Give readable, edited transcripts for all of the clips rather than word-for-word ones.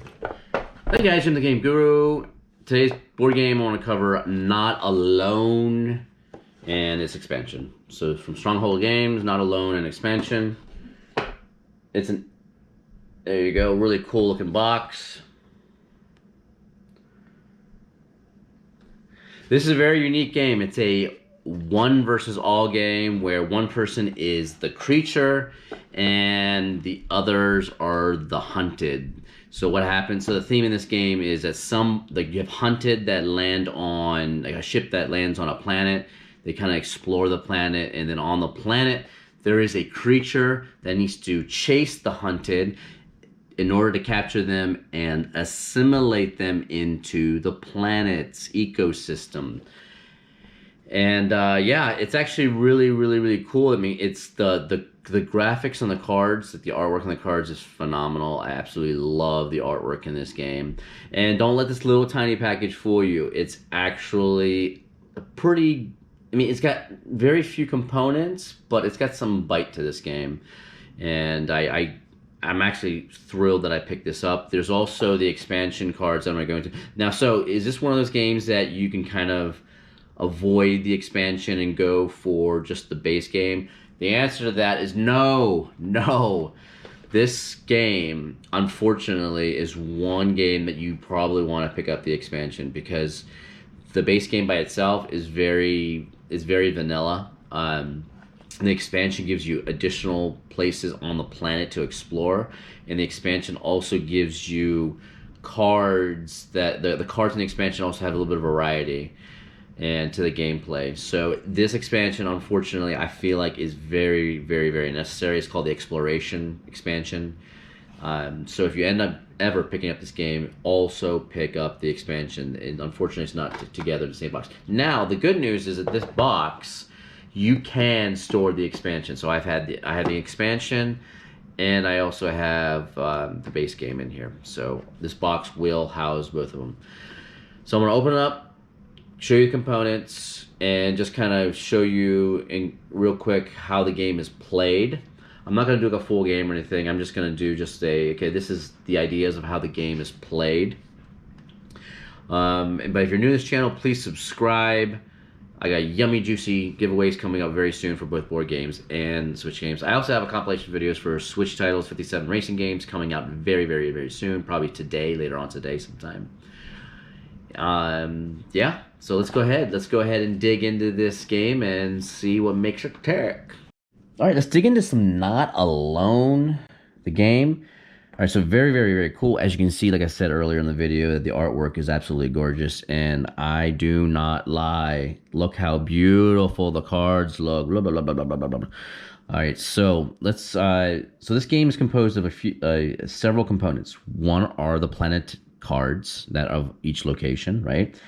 Hey guys, I'm the Game Guru. Today's board game I want to cover Not Alone and its expansion. So from Stronghold Games, Not Alone and expansion. It's an there you go, really cool looking box. This is a very unique game. It's a one versus all game where one person is the creature and the others are the hunted. So what happens? So the theme in this game is that you have hunted that land on like a ship that lands on a planet. They kind of explore the planet, and then on the planet there is a creature that needs to chase the hunted in order to capture them and assimilate them into the planet's ecosystem. And yeah, it's actually really cool. I mean, it's the graphics on the cards, the artwork on the cards is phenomenal. I absolutely love the artwork in this game. And don't let this little tiny package fool you. It's actually a pretty, I mean, it's got very few components, but it's got some bite to this game. And I'm actually thrilled that I picked this up. There's also the expansion cards that I'm going to go into. Now, so is this one of those games that you can kind of avoid the expansion and go for just the base game? The answer to that is no. This game, unfortunately, is one game that you probably want to pick up the expansion because the base game by itself is very vanilla. The expansion gives you additional places on the planet to explore, and the expansion also gives you cards that the cards in the expansion also have a little bit of variety and to the gameplay. So this expansion, unfortunately, I feel like is very necessary. It's called the Exploration expansion. So if you end up ever picking up this game, also pick up the expansion. And unfortunately, it's not together in the same box. Now, the good news is that this box, you can store the expansion. So I have the expansion, and I also have the base game in here. So this box will house both of them. So I'm gonna open it up, show you components, and just kind of show you in real quick how the game is played. I'm not gonna do like a full game or anything. I'm just gonna do okay, this is the ideas of how the game is played. But if you're new to this channel, please subscribe. I got yummy, juicy giveaways coming up very soon for both board games and Switch games. I also have a compilation of videos for Switch titles, 57 racing games, coming out very soon, probably today, later on today sometime. Yeah, so let's go ahead and dig into this game and see what makes it tick. All right, let's dig into some Not Alone, the game. All right, so very cool. As you can see, like I said earlier in the video, the artwork is absolutely gorgeous, and I do not lie. Look how beautiful the cards look. Blah, blah, blah, blah, blah, blah, blah. All right, so let's. So this game is composed of several components. One are the planet cards that of each location, right?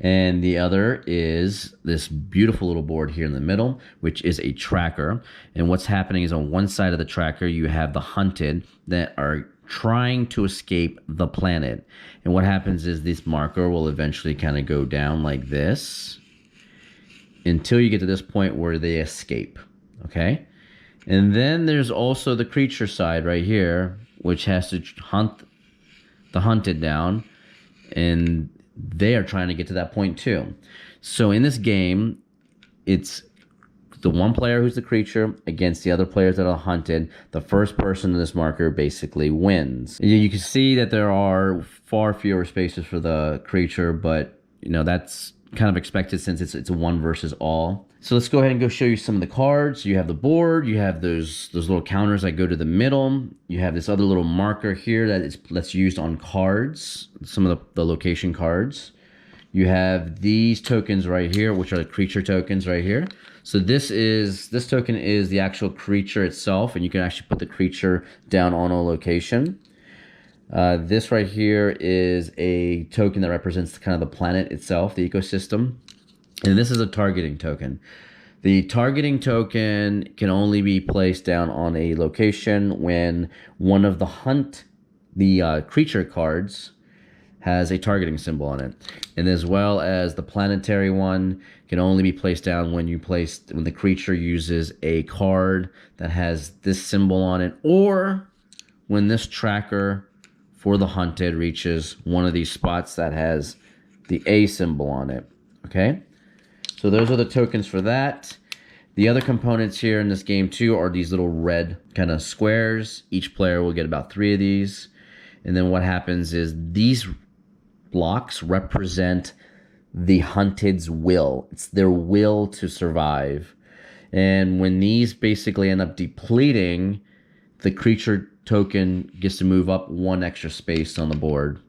And the other is this beautiful little board here in the middle, which is a tracker. And what's happening is on one side of the tracker, you have the hunted that are trying to escape the planet. And what happens is this marker will eventually kind of go down like this until you get to this point where they escape, okay? And then there's also the creature side right here, which has to hunt the hunted down, and they are trying to get to that point too. So in this game, it's the one player who's the creature against the other players that are hunted. The first person to this marker basically wins. You can see that there are far fewer spaces for the creature, but you know that's kind of expected since it's a one versus all. So let's go ahead and go show you some of the cards. You have the board, you have those little counters that go to the middle. You have this other little marker here that's used on cards, some of the location cards. You have these tokens right here, which are the creature tokens right here. So this token is the actual creature itself, and you can actually put the creature down on a location. This right here is a token that represents kind of the planet itself, the ecosystem. And this is a targeting token. The targeting token can only be placed down on a location when one of the creature cards has a targeting symbol on it. And as well as the planetary one can only be placed down when the creature uses a card that has this symbol on it, or when this tracker for the hunted reaches one of these spots that has the A symbol on it. Okay, so those are the tokens for that. The other components here in this game too are these little red kind of squares. Each player will get about 3 of these. And then what happens is these blocks represent the hunted's will. It's their will to survive. And when these basically end up depleting, the creature token gets to move up 1 extra space on the board.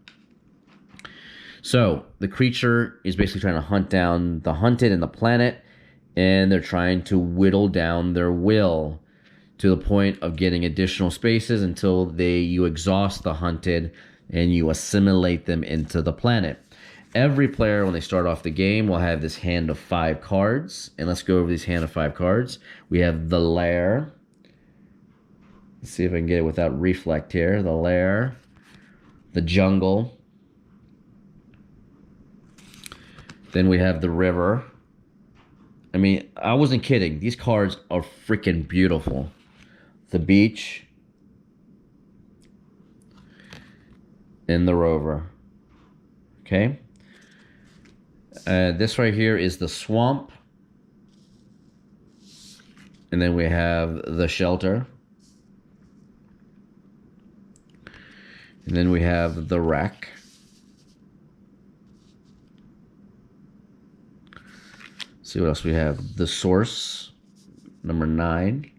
So the creature is basically trying to hunt down the hunted and the planet, and they're trying to whittle down their will to the point of getting additional spaces until you exhaust the hunted and you assimilate them into the planet. Every player, when they start off the game, will have this hand of 5 cards. And let's go over these hand of 5 cards. We have the Lair. Let's see if I can get it without reflect here. The Lair. The Jungle. Then we have the River. I mean, I wasn't kidding. These cards are freaking beautiful. The Beach. And the Rover. Okay. This right here is the Swamp. And then we have the Shelter. And then we have the Wreck. See what else we have. The Source, number 9.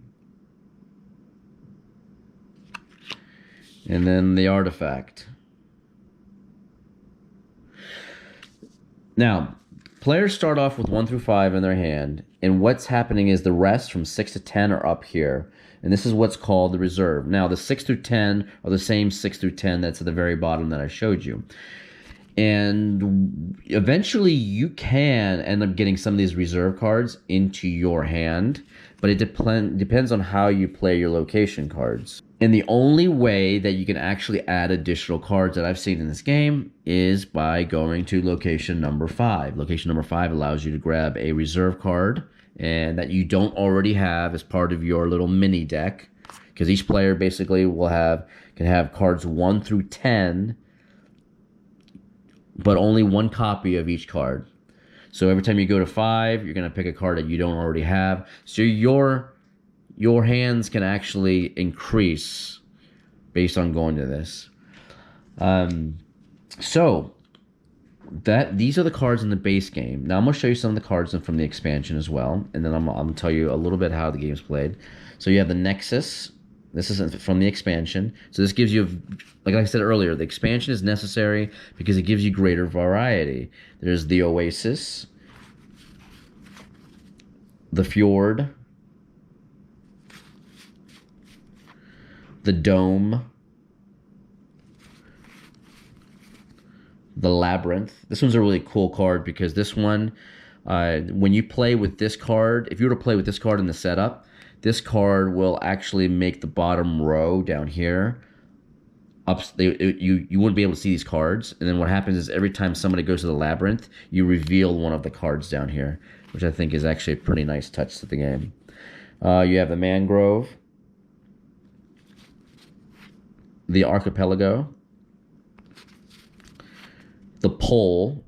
And then the Artifact. Now, players start off with 1 through 5 in their hand, and what's happening is the rest from 6 to 10 are up here, and this is what's called the reserve. Now, the 6 through 10 are the same 6 through 10 that's at the very bottom that I showed you. And eventually you can end up getting some of these reserve cards into your hand, but it depends on how you play your location cards. And the only way that you can actually add additional cards that I've seen in this game is by going to location number 5. Location number 5 allows you to grab a reserve card and that you don't already have as part of your little mini deck, because each player basically can have cards 1 through 10, but only 1 copy of each card. So every time you go to 5, you're going to pick a card that you don't already have. So your hands can actually increase based on going to this. So these are the cards in the base game. Now I'm going to show you some of the cards from the expansion as well, and then I'm going to tell you a little bit how the game is played. So you have the Nexus. This is from the expansion. So this gives you, like I said earlier, the expansion is necessary because it gives you greater variety. There's the Oasis, the Fjord, the Dome, the Labyrinth. This one's a really cool card because this one, when you play with this card, if you were to play with this card in the setup, this card will actually make the bottom row down here you wouldn't be able to see these cards. And then what happens is every time somebody goes to the Labyrinth, you reveal one of the cards down here, which I think is actually a pretty nice touch to the game. You have the Mangrove, the Archipelago, the Pole.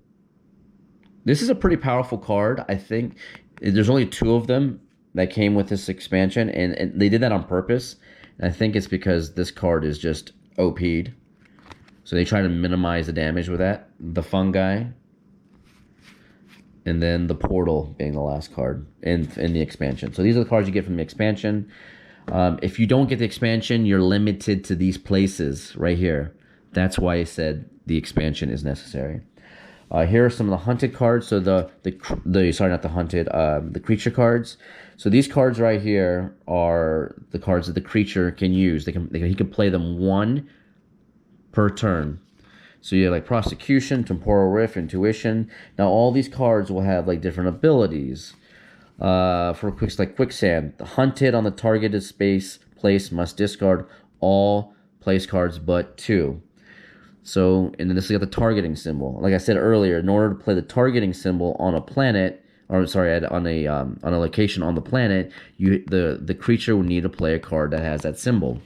This is a pretty powerful card. I think there's only 2 of them that came with this expansion, and they did that on purpose. And I think it's because this card is just OP'd. So they try to minimize the damage with that. The Fungi. And then the Portal being the last card in the expansion. So these are the cards you get from the expansion. If you don't get the expansion, you're limited to these places right here. That's why I said the expansion is necessary. Here are some of the hunted cards. So the creature cards. So these cards right here are the cards that the creature can use. He can play them 1 per turn. So you have like Prosecution, Temporal Rift, Intuition. Now all these cards will have like different abilities. For Quicksand, the hunted on the targeted place must discard all place cards but 2. So, and then this is got the targeting symbol. Like I said earlier, in order to play the targeting symbol on a planet, or sorry, on a location on the planet, the creature would need to play a card that has that symbol.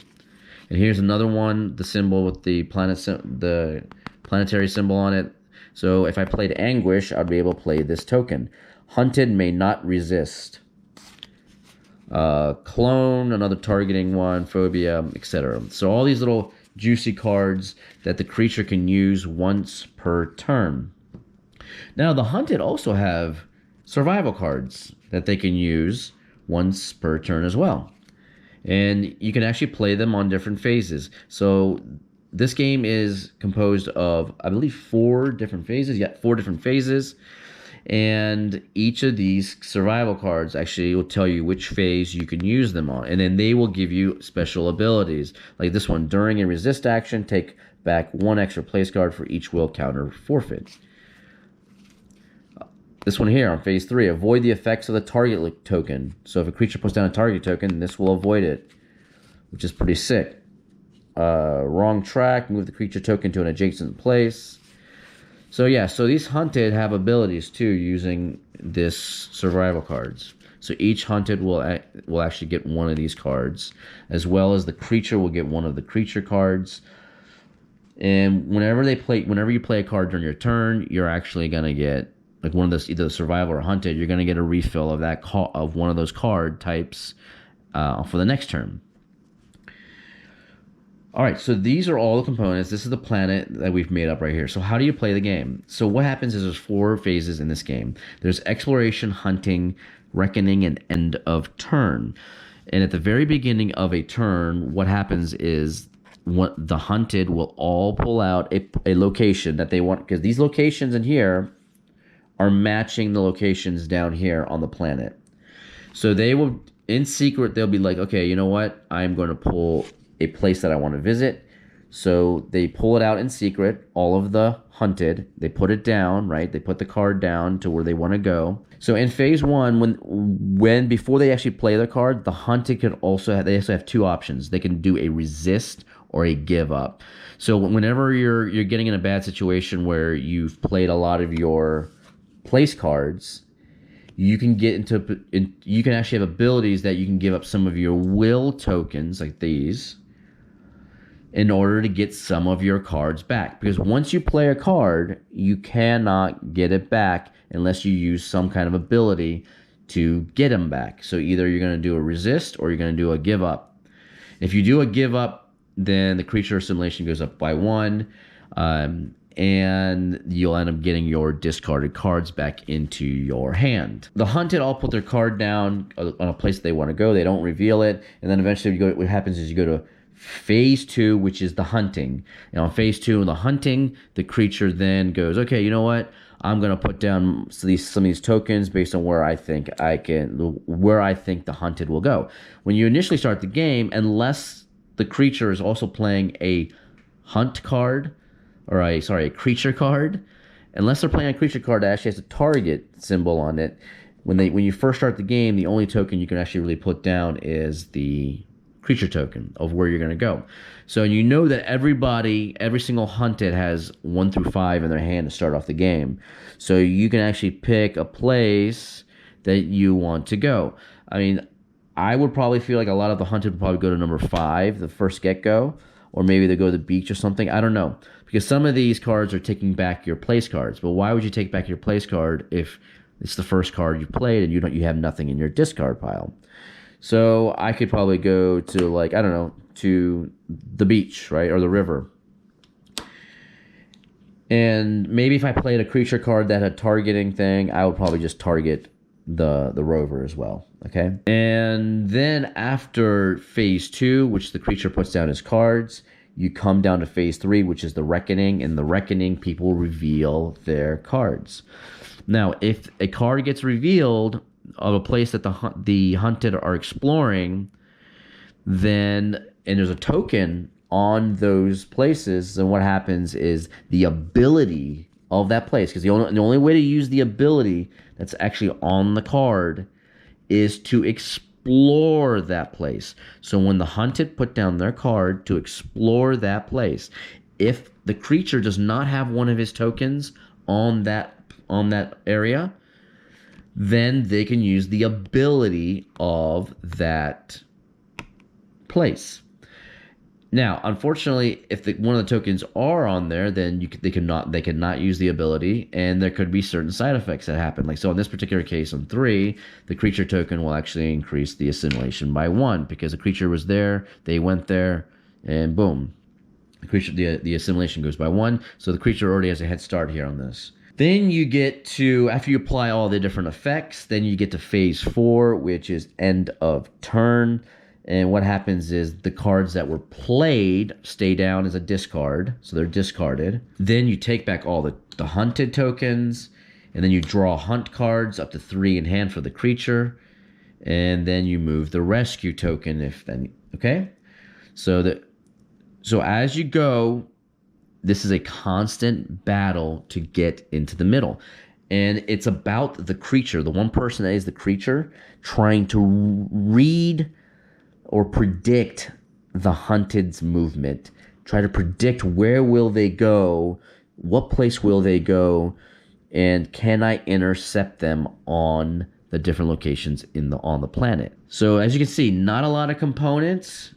And here's another one, the symbol with the the planetary symbol on it. So if I played Anguish, I'd be able to play this token. Hunted may not resist. Clone, another targeting one, phobia, etc. So all these little juicy cards that the creature can use once per turn. Now the hunted also have survival cards that they can use once per turn as well. And you can actually play them on different phases. So this game is composed of, I believe, 4 different phases. Yeah, 4 different phases. And each of these survival cards actually will tell you which phase you can use them on. And then they will give you special abilities. Like this one, during a resist action, take back 1 extra place card for each will counter forfeit. This one here on phase 3, avoid the effects of the target token. So if a creature puts down a target token, this will avoid it, which is pretty sick. Wrong track, move the creature token to an adjacent place. So yeah, so these hunted have abilities too using this survival cards. So each hunted will actually get one of these cards, as well as the creature will get one of the creature cards. And whenever you play a card during your turn, you're actually gonna get like one of those, either the survival or hunted. You're gonna get a refill of that of one of those card types for the next turn. All right, so these are all the components. This is the planet that we've made up right here. So how do you play the game? So what happens is there's 4 phases in this game. There's exploration, hunting, reckoning, and end of turn. And at the very beginning of a turn, what happens is what the hunted will all pull out a location that they want, because these locations in here are matching the locations down here on the planet. So they will, in secret, they'll be like, okay, you know what? I'm going to pull a place that I want to visit. So they pull it out in secret, all of the hunted, they put it down, right? They put the card down to where they want to go. So in phase 1, when before they actually play the card, the hunted could also they also have 2 options. They can do a resist or a give up. So whenever you're getting in a bad situation where you've played a lot of your place cards, you can you can actually have abilities that you can give up some of your will tokens like these in order to get some of your cards back. Because once you play a card, you cannot get it back unless you use some kind of ability to get them back. So either you're going to do a resist or you're going to do a give up. If you do a give up, then the creature assimilation goes up by 1, and you'll end up getting your discarded cards back into your hand. The hunted all put their card down on a place they want to go. They don't reveal it, and then eventually what happens is you go to phase 2, which is the hunting. And on phase 2 in the hunting, the creature then goes, okay, you know what? I'm gonna put down some of these tokens based on where I think the hunted will go. When you initially start the game, unless the creature is also playing a hunt card, or a creature card, unless they're playing a creature card that actually has a target symbol on it, when you first start the game, the only token you can actually really put down is the creature token of where you're going to go. So you know that every single hunted has 1 through 5 in their hand to start off the game. So you can actually pick a place that you want to go. I mean, I would probably feel like a lot of the hunted would probably go to number 5, the first get-go, or maybe they go to the beach or something. I don't know. Because some of these cards are taking back your place cards. But why would you take back your place card if it's the first card you played and you have nothing in your discard pile? So I could probably go to, like, I don't know, to the beach, right, or the river. And maybe if I played a creature card that had targeting thing, I would probably just target the rover as well, okay? And then after phase 2, which the creature puts down his cards, you come down to phase 3, which is the reckoning. In the reckoning, people reveal their cards. Now, if a card gets revealed of a place that the hunted are exploring, and there's a token on those places, then what happens is the ability of that place, because the only way to use the ability that's actually on the card is to explore that place. So when the hunted put down their card to explore that place, if the creature does not have one of his tokens on that area, then they can use the ability of that place. Now, unfortunately, if one of the tokens are on there, then they cannot use the ability, and there could be certain side effects that happen. Like so, in this particular case, on 3, the creature token will actually increase the assimilation by 1 because the creature was there, they went there, and boom, the assimilation goes by 1. So the creature already has a head start here on this. Then you get to, after you apply all the different effects, then you get to phase 4, which is end of turn. And what happens is the cards that were played stay down as a discard, so they're discarded. Then you take back all the hunted tokens, and then you draw hunt cards up to 3 in hand for the creature, and then you move the rescue token if then, okay? So as you go, this is a constant battle to get into the middle. And it's about the creature, the one person that is the creature, trying to read or predict the hunted's movement. Try to predict where will they go, what place will they go, and can I intercept them on the different locations on the planet. So as you can see, not a lot of components,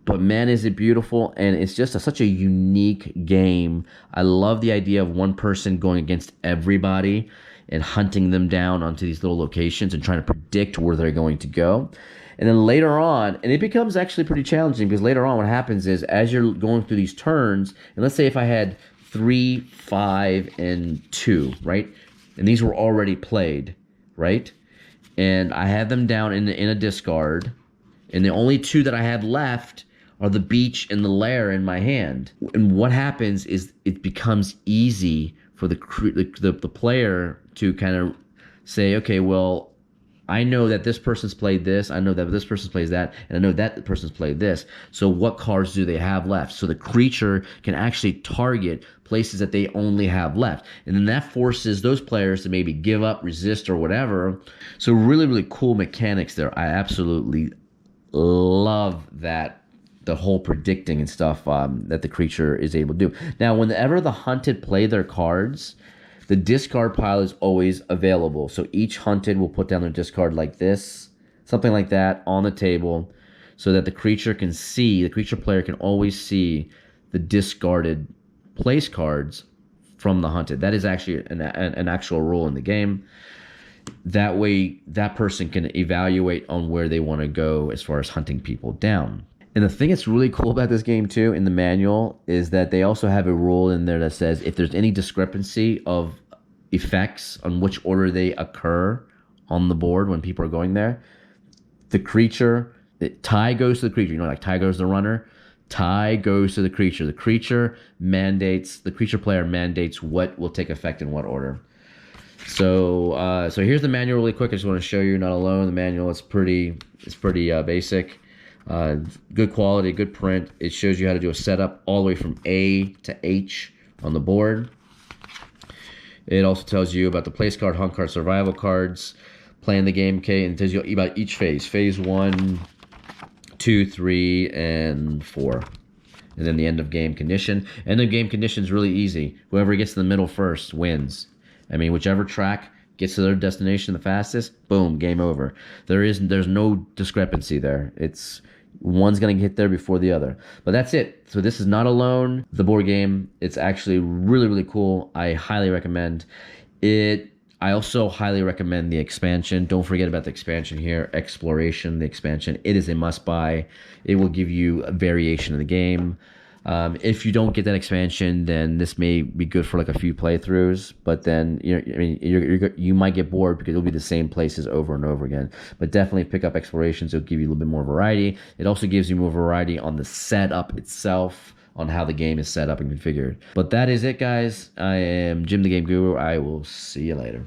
but man, is it beautiful, and it's just such a unique game. I love the idea of one person going against everybody and hunting them down onto these little locations and trying to predict where they're going to go. And then later on, and it becomes actually pretty challenging because later on what happens is as you're going through these turns, and let's say if I had 3, 5, and 2, right? And these were already played, right? And I had them down in a discard, and the only 2 that I had left are the beach and the lair in my hand. And what happens is it becomes easy for the player to kind of say, okay, well, I know that this person's played this, I know that this person's plays that, and I know that the person's played this. So what cards do they have left? So the creature can actually target places that they only have left. And then that forces those players to maybe give up, resist, or whatever. So really, really cool mechanics there. I absolutely love that. The whole predicting and stuff that the creature is able to do. Now, whenever the hunted play their cards, the discard pile is always available. So each hunted will put down their discard like this, something like that, on the table, so that the creature player can always see the discarded place cards from the hunted. That is actually an actual rule in the game. That way, that person can evaluate on where they want to go as far as hunting people down. And the thing that's really cool about this game too, in the manual, is that they also have a rule in there that says if there's any discrepancy of effects on which order they occur on the board when people are going there, tie goes to the creature. You know, like tie goes to the runner, tie goes to the creature. The creature player mandates what will take effect in what order. So here's the manual really quick. I just want to show you, not alone. The manual is pretty basic. Good quality, good print. It shows you how to do a setup all the way from A to H on the board. It also tells you about the place card, hunt card, survival cards, playing the game, okay, and it tells you about each phase. Phase 1, 2, 3, and 4. And then the end of game condition. End of game condition is really easy. Whoever gets in the middle first wins. I mean, whichever track gets to their destination the fastest, boom, game over. There's no discrepancy there. It's one's going to get there before the other. But that's it. So this is Not Alone, the board game. It's actually really, really cool. I highly recommend it. I also highly recommend the expansion. Don't forget about the expansion here, Exploration, the expansion. It is a must-buy. It will give you a variation of the game. If you don't get that expansion, then this may be good for like a few playthroughs. But then you might get bored because it'll be the same places over and over again. But definitely pick up Explorations. It'll give you a little bit more variety. It also gives you more variety on the setup itself, on how the game is set up and configured. But that is it, guys. I am Jim the Game Guru. I will see you later.